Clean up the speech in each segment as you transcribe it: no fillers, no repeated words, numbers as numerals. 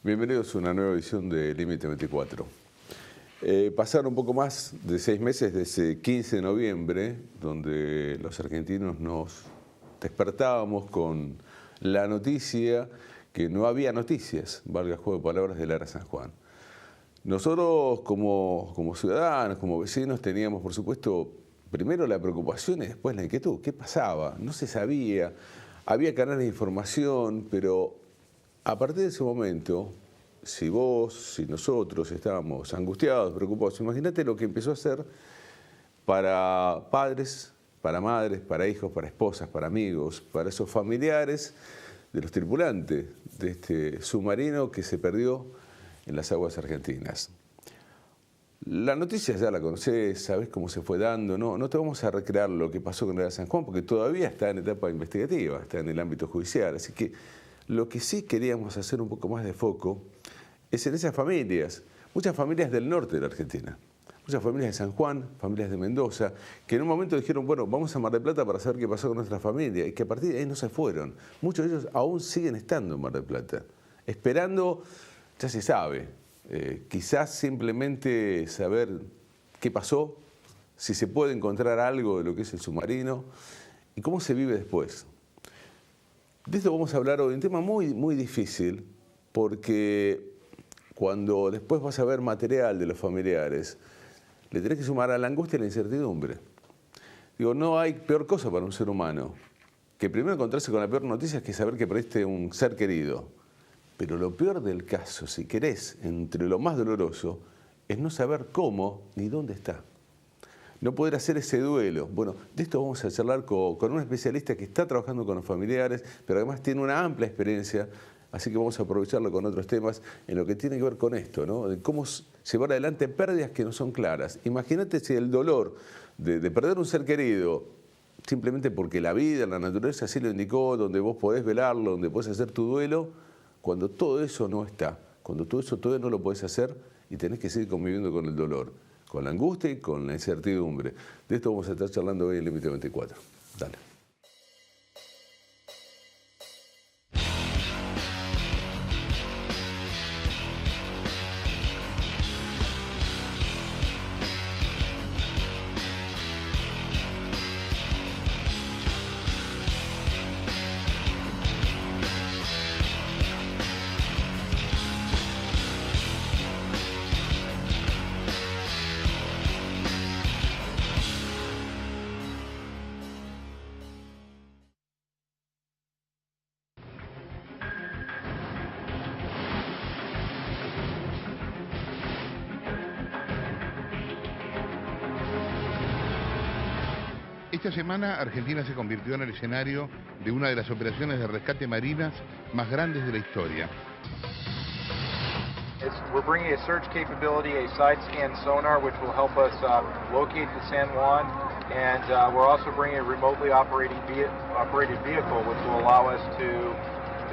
Bienvenidos a una nueva edición de Límite 24. Pasaron un poco más de 6 meses desde ese 15 de noviembre, donde los argentinos nos despertábamos con la noticia que no había noticias, valga el juego de palabras, del ARA San Juan. Nosotros como ciudadanos, como vecinos, teníamos por supuesto primero la preocupación y después la inquietud. ¿Qué pasaba? No se sabía, había canales de información, pero a partir de ese momento, si vos, si nosotros estábamos angustiados, preocupados, imagínate lo que empezó a hacer para padres, para madres, para hijos, para esposas, para amigos, para esos familiares de los tripulantes de este submarino que se perdió en las aguas argentinas. La noticia ya la conocés, sabés cómo se fue dando, no te vamos a recrear lo que pasó con el ARA San Juan porque todavía está en etapa investigativa, está en el ámbito judicial, así que lo que sí queríamos hacer un poco más de foco es en esas familias, muchas familias del norte de la Argentina, muchas familias de San Juan, familias de Mendoza, que en un momento dijeron, bueno, vamos a Mar del Plata para saber qué pasó con nuestra familia, y que a partir de ahí no se fueron. Muchos de ellos aún siguen estando en Mar del Plata, esperando, ya se sabe, quizás simplemente saber qué pasó, si se puede encontrar algo de lo que es el submarino y cómo se vive después. De esto vamos a hablar hoy, un tema muy difícil, porque cuando después vas a ver material de los familiares, le tenés que sumar a la angustia y la incertidumbre. Digo, no hay peor cosa para un ser humano que primero encontrarse con la peor noticia que saber que perdiste un ser querido. Pero lo peor del caso, si querés, entre lo más doloroso, es no saber cómo ni dónde está. No poder hacer ese duelo. Bueno, de esto vamos a charlar con un especialista que está trabajando con los familiares, pero además tiene una amplia experiencia, así que vamos a aprovecharlo con otros temas en lo que tiene que ver con esto, ¿no? De cómo llevar adelante pérdidas que no son claras. Imagínate si el dolor de perder un ser querido, simplemente porque la vida, la naturaleza así lo indicó, donde vos podés velarlo, donde podés hacer tu duelo, cuando todo eso no está, cuando todo eso todavía no lo podés hacer y tenés que seguir conviviendo con el dolor, con la angustia y con la incertidumbre. De esto vamos a estar charlando hoy en Límite 24. Dale. Esta semana Argentina se convirtió en el escenario de una de las operaciones de rescate marinas más grandes de la historia. We're bringing a search capability, a side scan sonar, which will help us locate the San Juan, and we're also bringing a remotely operated vehicle, which will allow us to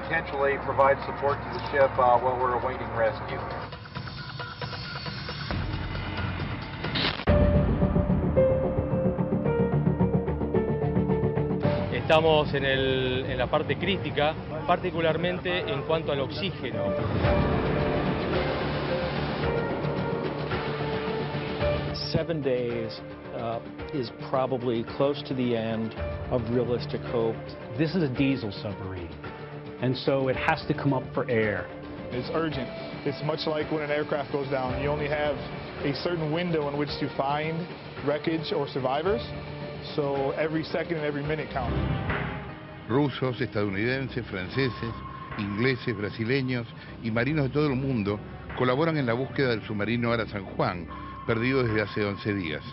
potentially provide support to the ship while we're awaiting rescue. Estamos en la parte crítica, particularmente en cuanto al oxígeno. Seven days is probably close to the end of realistic hope. This is a diesel submarine, and so it has to come up for air. It's urgent. It's much like when an aircraft goes down. You only have a certain window in which to find wreckage or survivors. So every second and every minute count. Rusos, estadounidenses, franceses, ingleses, brasileños y marinos de todo el mundo colaboran en la búsqueda del submarino ARA San Juan, perdido desde hace 11 días.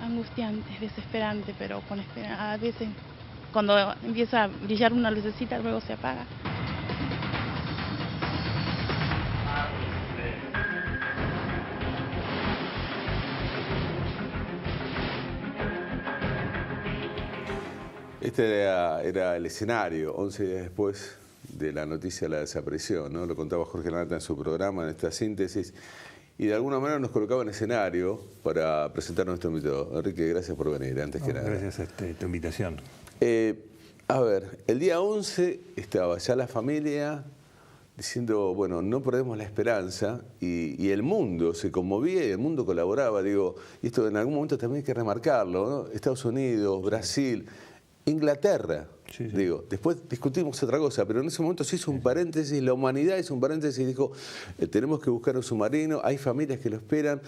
Angustiante, desesperante, pero con esperanza. A veces cuando empieza a brillar una lucecita, luego se apaga. Este era el escenario, 11 días después de la noticia de la desaparición, ¿no? Lo contaba Jorge Lanata en su programa, en esta síntesis, y de alguna manera nos colocaba en escenario para presentar a nuestro invitado. Enrique, gracias por venir, antes que nada. Gracias a tu invitación. A ver, el día 11 estaba ya la familia diciendo, bueno, no perdemos la esperanza, y el mundo se conmovía y el mundo colaboraba. Digo, y esto en algún momento también hay que remarcarlo, ¿no? Estados Unidos, Brasil, Inglaterra. Sí, sí. Digo, después discutimos otra cosa, pero en ese momento se hizo un paréntesis, la humanidad hizo un paréntesis y dijo, tenemos que buscar un submarino, hay familias que lo esperan.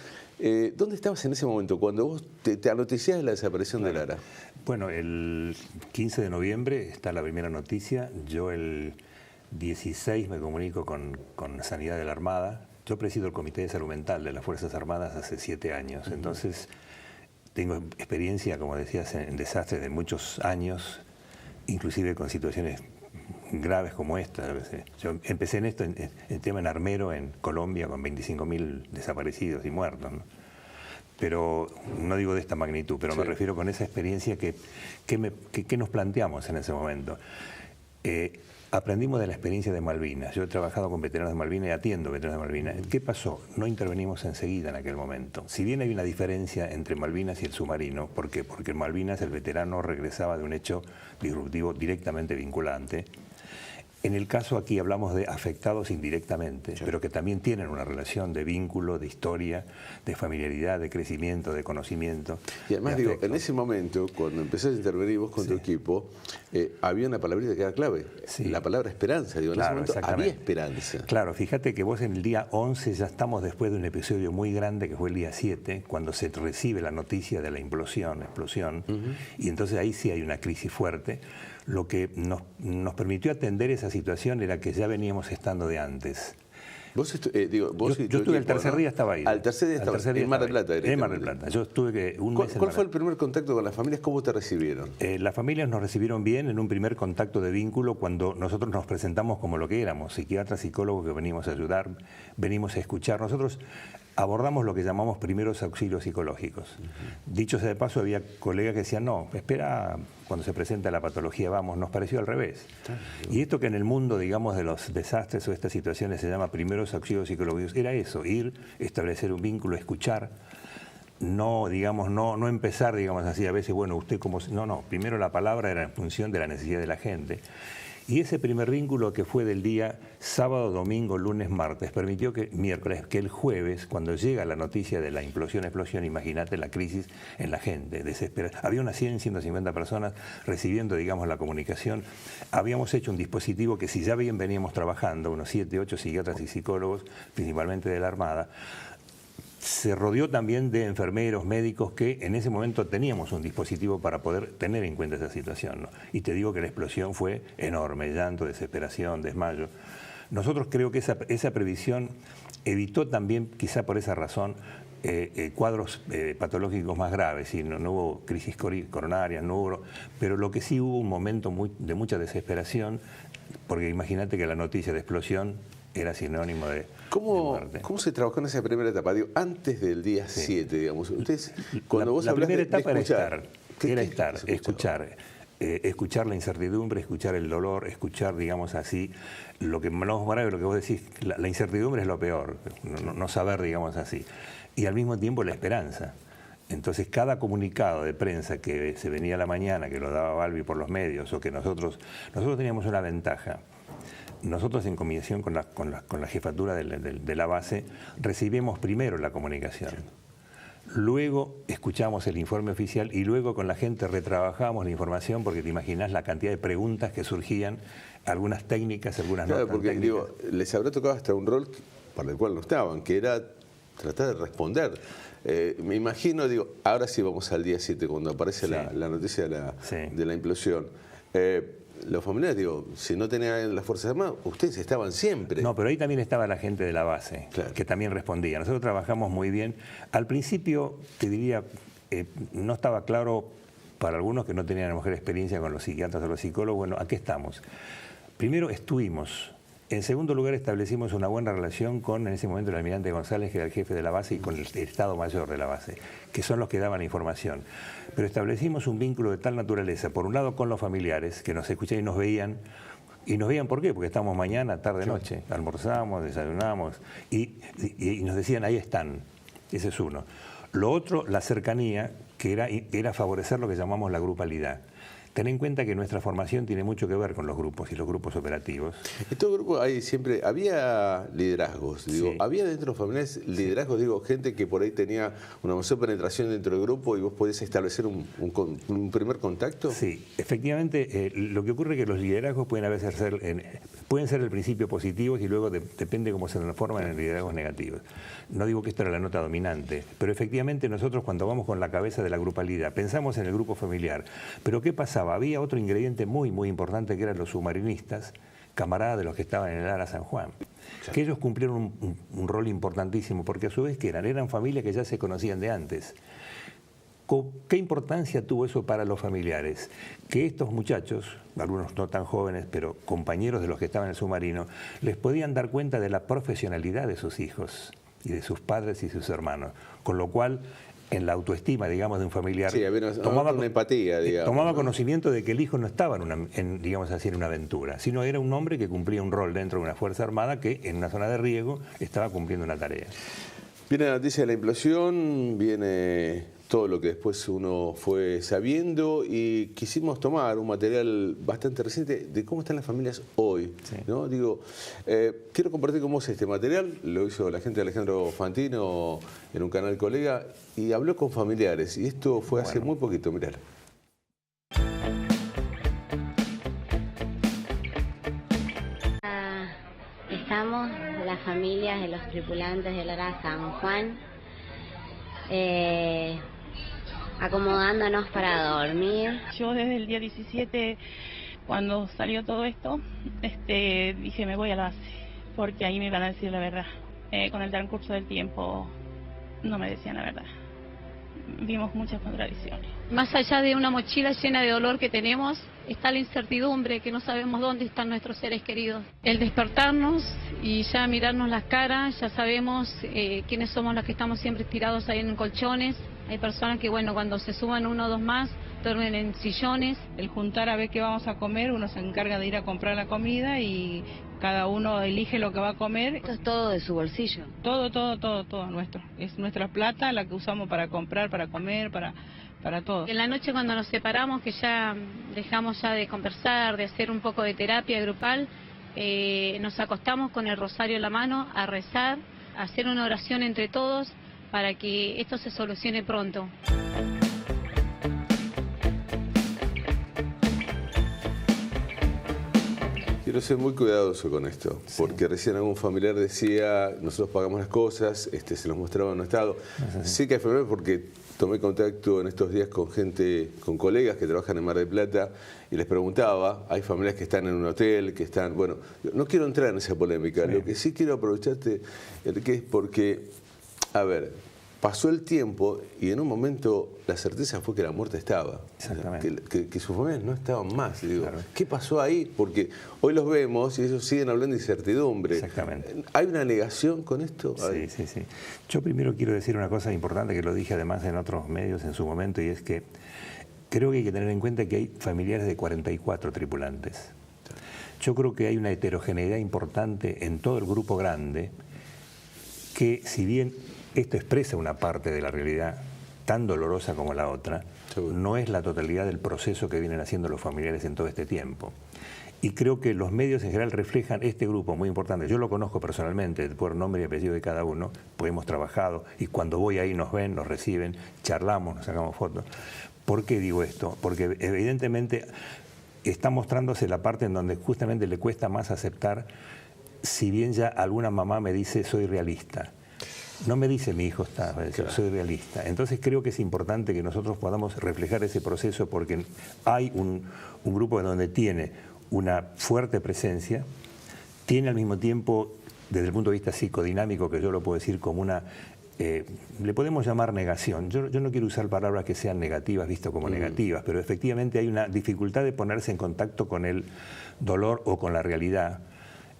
¿Dónde estabas en ese momento cuando vos te anoticiás de la desaparición de Lara? Bueno, el 15 de noviembre está la primera noticia. Yo el 16 me comunico con Sanidad de la Armada. Yo presido el Comité de Salud Mental de las Fuerzas Armadas hace 7 años. Entonces, tengo experiencia, como decías, en desastres de muchos años, inclusive con situaciones graves como esta. Yo empecé en esto, en tema en Armero, en Colombia, con 25.000 desaparecidos y muertos, ¿no? Pero no digo de esta magnitud, pero me refiero con esa experiencia que nos planteamos en ese momento. Aprendimos de la experiencia de Malvinas. Yo he trabajado con veteranos de Malvinas y atiendo veteranos de Malvinas. ¿Qué pasó? No intervenimos enseguida en aquel momento. Si bien hay una diferencia entre Malvinas y el submarino, ¿por qué? Porque en Malvinas el veterano regresaba de un hecho disruptivo directamente vinculante. En el caso aquí hablamos de afectados indirectamente, pero que también tienen una relación de vínculo, de historia, de familiaridad, de crecimiento, de conocimiento. Y además digo, en ese momento, cuando empezás a intervenir vos con tu equipo, había una palabrita que era clave, la palabra esperanza. Digo, claro, en ese momento había esperanza. Claro, fíjate que vos en el día 11 ya estamos después de un episodio muy grande que fue el día 7, cuando se recibe la noticia de la explosión, y entonces ahí sí hay una crisis fuerte. Lo que nos permitió atender esa situación era que ya veníamos estando de antes. Yo estuve el tercer día, estaba ahí. Al tercer día estaba en Mar del Plata. En Mar del Plata. Yo estuve un mes en ¿Cuál fue el primer contacto con las familias? ¿Cómo te recibieron? Las familias nos recibieron bien en un primer contacto de vínculo cuando nosotros nos presentamos como lo que éramos, psiquiatras, psicólogos que venimos a ayudar, venimos a escuchar. Nosotros abordamos lo que llamamos primeros auxilios psicológicos. Dicho sea de paso, había colegas que decían, no, espera, cuando se presenta la patología, vamos, nos pareció al revés. Y esto que en el mundo, digamos, de los desastres o estas situaciones se llama primeros auxilios psicológicos, era eso, ir, establecer un vínculo, escuchar, no, digamos, no empezar, digamos así, a veces, bueno, usted como... No, primero la palabra era en función de la necesidad de la gente. Y ese primer vínculo que fue del día sábado, domingo, lunes, martes, permitió que miércoles, que el jueves, cuando llega la noticia de la explosión, imagínate la crisis en la gente, desesperada. Había unas 100, 150 personas recibiendo, digamos, la comunicación. Habíamos hecho un dispositivo que si ya bien veníamos trabajando, unos 7, 8 psiquiatras y psicólogos, principalmente de la Armada, se rodeó también de enfermeros, médicos, que en ese momento teníamos un dispositivo para poder tener en cuenta esa situación, ¿no? Y te digo que la explosión fue enorme, llanto, desesperación, desmayo. Nosotros creo que esa previsión evitó también, quizá por esa razón, cuadros patológicos más graves. ¿Sí? No hubo crisis coronarias, no hubo, pero lo que sí hubo un momento de mucha desesperación, porque imagínate que la noticia de explosión era sinónimo de muerte. ¿Cómo se trabajó en esa primera etapa? Digo, antes del día 7, digamos. Ustedes, cuando vos la primera etapa de escuchar, escuchar la incertidumbre, escuchar el dolor, escuchar, digamos así, lo que más grave, lo que vos decís, la incertidumbre es lo peor, no saber, digamos así. Y al mismo tiempo la esperanza. Entonces, cada comunicado de prensa que se venía a la mañana, que lo daba Balbi por los medios, o que nosotros teníamos una ventaja. Nosotros, en combinación con la jefatura de la base, recibimos primero la comunicación. Luego escuchamos el informe oficial y luego con la gente retrabajamos la información, porque te imaginas la cantidad de preguntas que surgían, algunas técnicas, algunas no tan porque técnicas. Digo, les habrá tocado hasta un rol para el cual no estaban, que era tratar de responder. Me imagino, digo, ahora sí vamos al día 7, cuando aparece la noticia de la implosión. Los familiares, digo, si no tenían las Fuerzas Armadas, ustedes estaban siempre. No, pero ahí también estaba la gente de la base, que también respondía. Nosotros trabajamos muy bien. Al principio, te diría, no estaba claro para algunos que no tenían a lo mejor experiencia con los psiquiatras o los psicólogos. Bueno, ¿a qué estamos? Primero, estuvimos. En segundo lugar, establecimos una buena relación con, en ese momento, el almirante González, que era el jefe de la base, y con el Estado Mayor de la base, que son los que daban la información. Pero establecimos un vínculo de tal naturaleza, por un lado con los familiares, que nos escuchaban y nos veían. ¿Y nos veían por qué? Porque estamos mañana, tarde, noche, almorzamos, desayunamos, y nos decían, ahí están. Ese es uno. Lo otro, la cercanía, que era favorecer lo que llamamos la grupalidad. ten en cuenta que nuestra formación tiene mucho que ver con los grupos y los grupos operativos. En todo grupo hay siempre, había liderazgos, digo, Sí. había dentro de los familiares liderazgos, digo, gente que por ahí tenía una mayor penetración dentro del grupo y vos podés establecer un primer contacto. Sí, efectivamente, lo que ocurre es que los liderazgos pueden ser al principio positivos y luego depende cómo se transforman en liderazgos negativos. No digo que esta era la nota dominante, pero efectivamente nosotros cuando vamos con la cabeza de la grupalidad pensamos en el grupo familiar. Pero ¿qué pasaba? Había otro ingrediente muy, muy importante que eran los submarinistas, camaradas de los que estaban en el Ara San Juan. Que ellos cumplieron un rol importantísimo, porque a su vez eran familias que ya se conocían de antes. ¿Qué importancia tuvo eso para los familiares? Que estos muchachos, algunos no tan jóvenes, pero compañeros de los que estaban en el submarino, les podían dar cuenta de la profesionalidad de sus hijos y de sus padres y sus hermanos. Con lo cual, en la autoestima, digamos, de un familiar, Sí, había una empatía, digamos, tomaba ¿no? conocimiento de que el hijo no estaba digamos así, en una aventura, sino era un hombre que cumplía un rol dentro de una fuerza armada que en una zona de riesgo estaba cumpliendo una tarea. Viene la noticia de la implosión, viene todo lo que después uno fue sabiendo y quisimos tomar un material bastante reciente de cómo están las familias hoy, Sí. ¿no? Digo, quiero compartir con vos este material, lo hizo la gente de Alejandro Fantino en un canal colega y habló con familiares y esto fue hace muy poquito, mirá. Estamos las familias de los tripulantes del Ara San Juan acomodándonos para dormir. Yo desde el día 17, cuando salió todo esto, dije me voy a la base, porque ahí me iban a decir la verdad. Con el transcurso del tiempo no me decían la verdad. Vimos muchas contradicciones. Más allá de una mochila llena de dolor que tenemos, está la incertidumbre, que no sabemos dónde están nuestros seres queridos. El despertarnos y ya mirarnos las caras, ya sabemos quiénes somos los que estamos siempre tirados ahí en colchones. Hay personas que, bueno, cuando se suman uno o dos más, duermen en sillones. El juntar a ver qué vamos a comer, uno se encarga de ir a comprar la comida y cada uno elige lo que va a comer. Esto es todo de su bolsillo. Todo nuestro. Es nuestra plata la que usamos para comprar, para comer, para todo. En la noche cuando nos separamos, que ya dejamos ya de conversar, de hacer un poco de terapia grupal, nos acostamos con el rosario en la mano a rezar, a hacer una oración entre todos para que esto se solucione pronto. Quiero ser muy cuidadoso con esto, porque recién algún familiar decía, nosotros pagamos las cosas, se los mostraba en un estado. Sé que hay familiares porque tomé contacto en estos días con gente, con colegas que trabajan en Mar del Plata y les preguntaba, hay familias que están en un hotel, que están, bueno, no quiero entrar en esa polémica, lo que sí quiero aprovecharte, Enrique, es porque, a ver, pasó el tiempo y en un momento la certeza fue que la muerte estaba. Exactamente. Que sus familias no estaban más. Digo, claro. ¿Qué pasó ahí? Porque hoy los vemos y ellos siguen hablando de incertidumbre. Exactamente. ¿Hay una negación con esto? Sí. Yo primero quiero decir una cosa importante que lo dije además en otros medios en su momento, y es que creo que hay que tener en cuenta que hay familiares de 44 tripulantes. Yo creo que hay una heterogeneidad importante en todo el grupo grande que, si bien esto expresa una parte de la realidad tan dolorosa como la otra, no es la totalidad del proceso que vienen haciendo los familiares en todo este tiempo. Y creo que los medios en general reflejan este grupo muy importante. Yo lo conozco personalmente, por nombre y apellido de cada uno, pues hemos trabajado y cuando voy ahí nos ven, nos reciben, charlamos, nos sacamos fotos. ¿Por qué digo esto? Porque evidentemente está mostrándose la parte en donde justamente le cuesta más aceptar, si bien ya alguna mamá me dice soy realista. No me dice mi hijo está, soy realista. Entonces creo que es importante que nosotros podamos reflejar ese proceso porque hay un grupo en donde tiene una fuerte presencia, tiene al mismo tiempo, desde el punto de vista psicodinámico, que yo lo puedo decir como una, le podemos llamar negación. Yo no quiero usar palabras que sean negativas, visto como negativas, pero efectivamente hay una dificultad de ponerse en contacto con el dolor o con la realidad,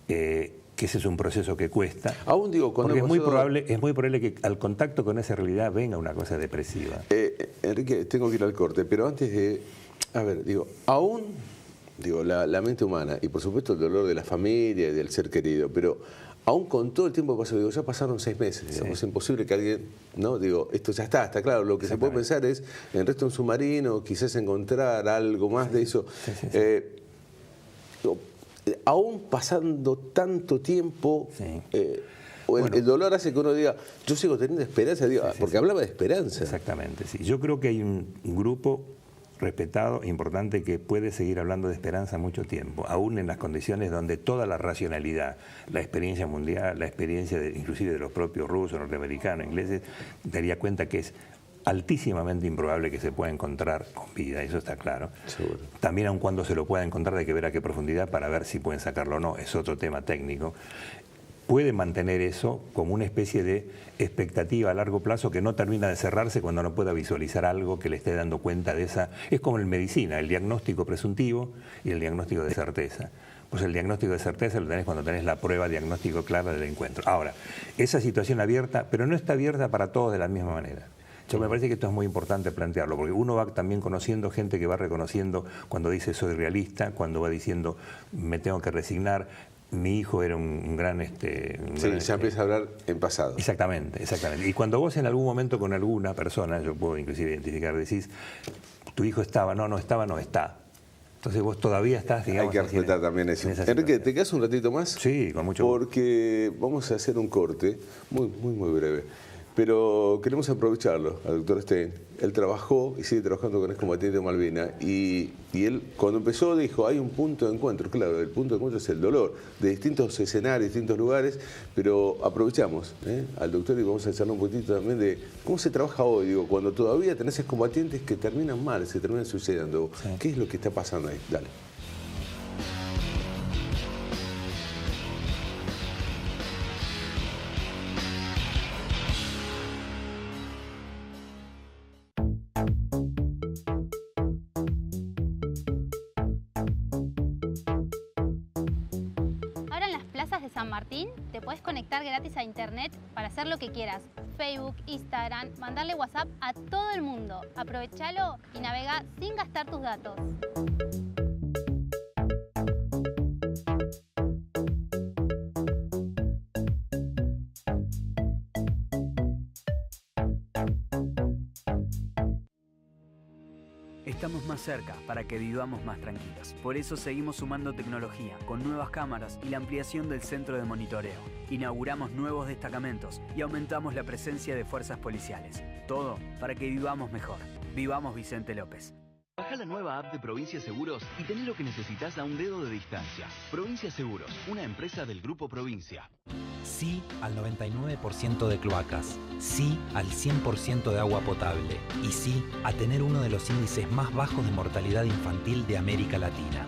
que ese es un proceso que cuesta. Aún digo, porque es muy probable que al contacto con esa realidad venga una cosa depresiva. Enrique, tengo que ir al corte, pero antes de... A ver, digo, aún la mente humana y por supuesto el dolor de la familia y del ser querido, pero aún con todo el tiempo que pasó, digo, ya pasaron 6 meses, digamos, es imposible que alguien, ¿no? Digo, esto ya está claro, lo que se puede pensar es, en el resto de un submarino, quizás encontrar algo más de eso. Aún pasando tanto tiempo, el dolor hace que uno diga, yo sigo teniendo esperanza, digo, porque hablaba de esperanza. Exactamente, sí. Yo creo que hay un grupo respetado, importante, que puede seguir hablando de esperanza mucho tiempo, aún en las condiciones donde toda la racionalidad, la experiencia mundial, la experiencia inclusive de los propios rusos, norteamericanos, ingleses, daría cuenta que es altísimamente improbable que se pueda encontrar con vida, eso está claro. Seguro. También aun cuando se lo pueda encontrar hay que ver a qué profundidad para ver si pueden sacarlo o no, es otro tema técnico. Puede mantener eso como una especie de expectativa a largo plazo que no termina de cerrarse cuando no pueda visualizar algo que le esté dando cuenta de esa... Es como en medicina, el diagnóstico presuntivo y el diagnóstico de certeza. Pues el diagnóstico de certeza lo tenés cuando tenés la prueba diagnóstico clara del encuentro. Ahora, esa situación abierta, pero no está abierta para todos de la misma manera. Yo me parece que esto es muy importante plantearlo, porque uno va también conociendo gente que va reconociendo cuando dice soy realista, cuando va diciendo me tengo que resignar. Mi hijo era un gran... ya empieza a hablar en pasado. Exactamente, exactamente. Y cuando vos en algún momento con alguna persona, yo puedo inclusive identificar, decís, tu hijo estaba, no estaba, no está. Entonces vos todavía estás, digamos... Hay que respetar también eso. Enrique, ¿te quedas un ratito más? Sí, con mucho gusto. Porque vamos a hacer un corte muy breve. Pero queremos aprovecharlo al doctor Stein. Él trabajó y sigue trabajando con excombatientes de Malvinas. Y él, cuando empezó, dijo, hay un punto de encuentro. Claro, el punto de encuentro es el dolor, de distintos escenarios, distintos lugares. Pero aprovechamos al doctor y vamos a charlar un poquitito también de cómo se trabaja hoy. Digo, cuando todavía tenés excombatientes que terminan mal, se terminan suicidando. Sí. ¿Qué es lo que está pasando ahí? Dale. San Martín, te puedes conectar gratis a internet para hacer lo que quieras. Facebook, Instagram, mandarle WhatsApp a todo el mundo. Aprovechalo y navega sin gastar tus datos. Estamos más cerca para que vivamos más tranquilos. Por eso seguimos sumando tecnología, con nuevas cámaras y la ampliación del centro de monitoreo. Inauguramos nuevos destacamentos y aumentamos la presencia de fuerzas policiales. Todo para que vivamos mejor. Vivamos Vicente López. Baja la nueva app de Provincia Seguros y tenés lo que necesitas a un dedo de distancia. Provincia Seguros, una empresa del Grupo Provincia. Sí al 99% de cloacas, sí al 100% de agua potable y sí a tener uno de los índices más bajos de mortalidad infantil de América Latina.